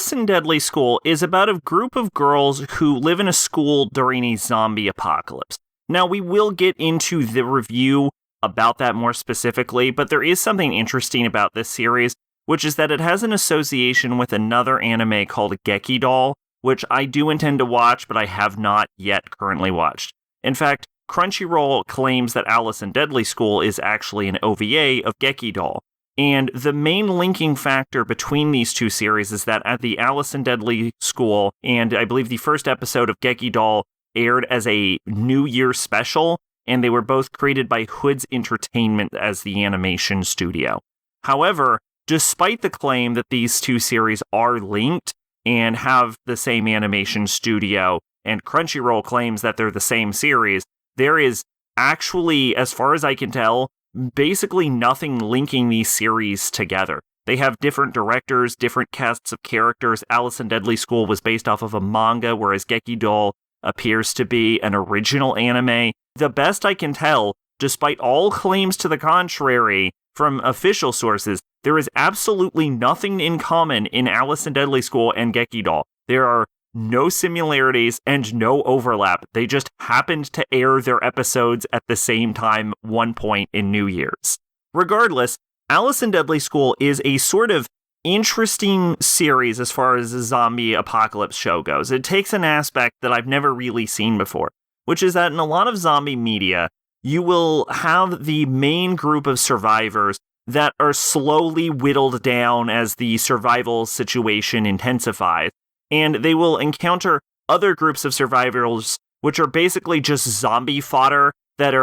Alice in Deadly School is about a group of girls who live in a school during a zombie apocalypse. Now, we will get into the review about that more specifically, but there is something interesting about this series, which is that it has an association with another anime called Doll, which I do intend to watch, but I have not yet currently watched. In fact, Crunchyroll claims that Alice in Deadly School is actually an OVA of Doll. And the main linking factor between these two series is that at the Alice in Deadly School, and I believe the first episode of Doll aired as a New Year special, and they were both created by Hoods Entertainment as the animation studio. However, despite the claim that these two series are linked and have the same animation studio, and Crunchyroll claims that they're the same series, there is actually, as far as I can tell, basically nothing linking these series together. They have different directors, different casts of characters. Alice in Deadly School was based off of a manga, whereas Doll appears to be an original anime. The best I can tell, despite all claims to the contrary from official sources, there is absolutely nothing in common in Alice in Deadly School and Doll. There are no similarities and no overlap. They just happened to air their episodes at the same time one point in New Year's. Regardless, Alice in Deadly School is a sort of interesting series as far as a zombie apocalypse show goes. It takes an aspect that I've never really seen before, which is that in a lot of zombie media, you will have the main group of survivors that are slowly whittled down as the survival situation intensifies. And they will encounter other groups of survivors, which are basically just zombie fodder that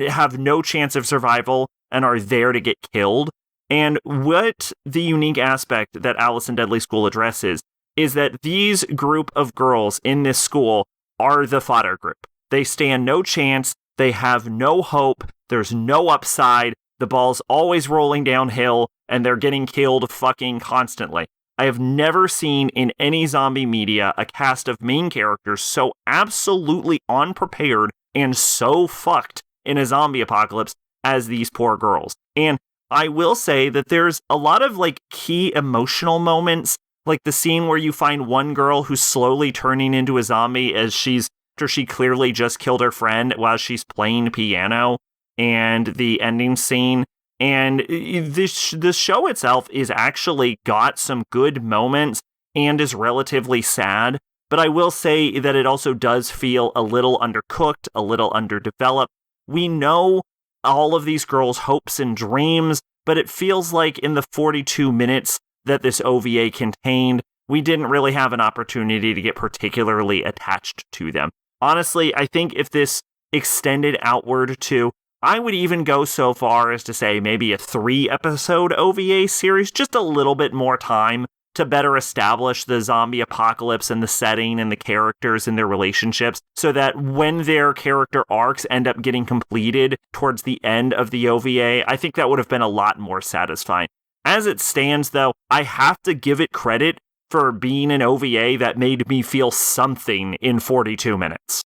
have no chance of survival and are there to get killed. And what the unique aspect that Alice in Deadly School addresses is that these group of girls in this school are the fodder group. They stand no chance, they have no hope, there's no upside, the ball's always rolling downhill, and they're getting killed fucking constantly. I have never seen in any zombie media a cast of main characters so absolutely unprepared and so fucked in a zombie apocalypse as these poor girls. And I will say that there's a lot of key emotional moments, like the scene where you find one girl who's slowly turning into a zombie after she clearly just killed her friend while she's playing piano, and the ending scene. And the show itself is actually got some good moments and is relatively sad. But I will say that it also does feel a little undercooked, a little underdeveloped. We know all of these girls' hopes and dreams, but it feels like in the 42 minutes that this OVA contained, we didn't really have an opportunity to get particularly attached to them. Honestly, I think if this extended outward to, I would even go so far as to say maybe a 3-episode OVA series, just a little bit more time to better establish the zombie apocalypse and the setting and the characters and their relationships, so that when their character arcs end up getting completed towards the end of the OVA, I think that would have been a lot more satisfying. As it stands, though, I have to give it credit for being an OVA that made me feel something in 42 minutes.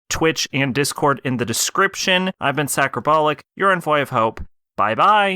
Twitch and Discord in the description. I've been Sacrobolic, your envoy of hope. Bye-bye.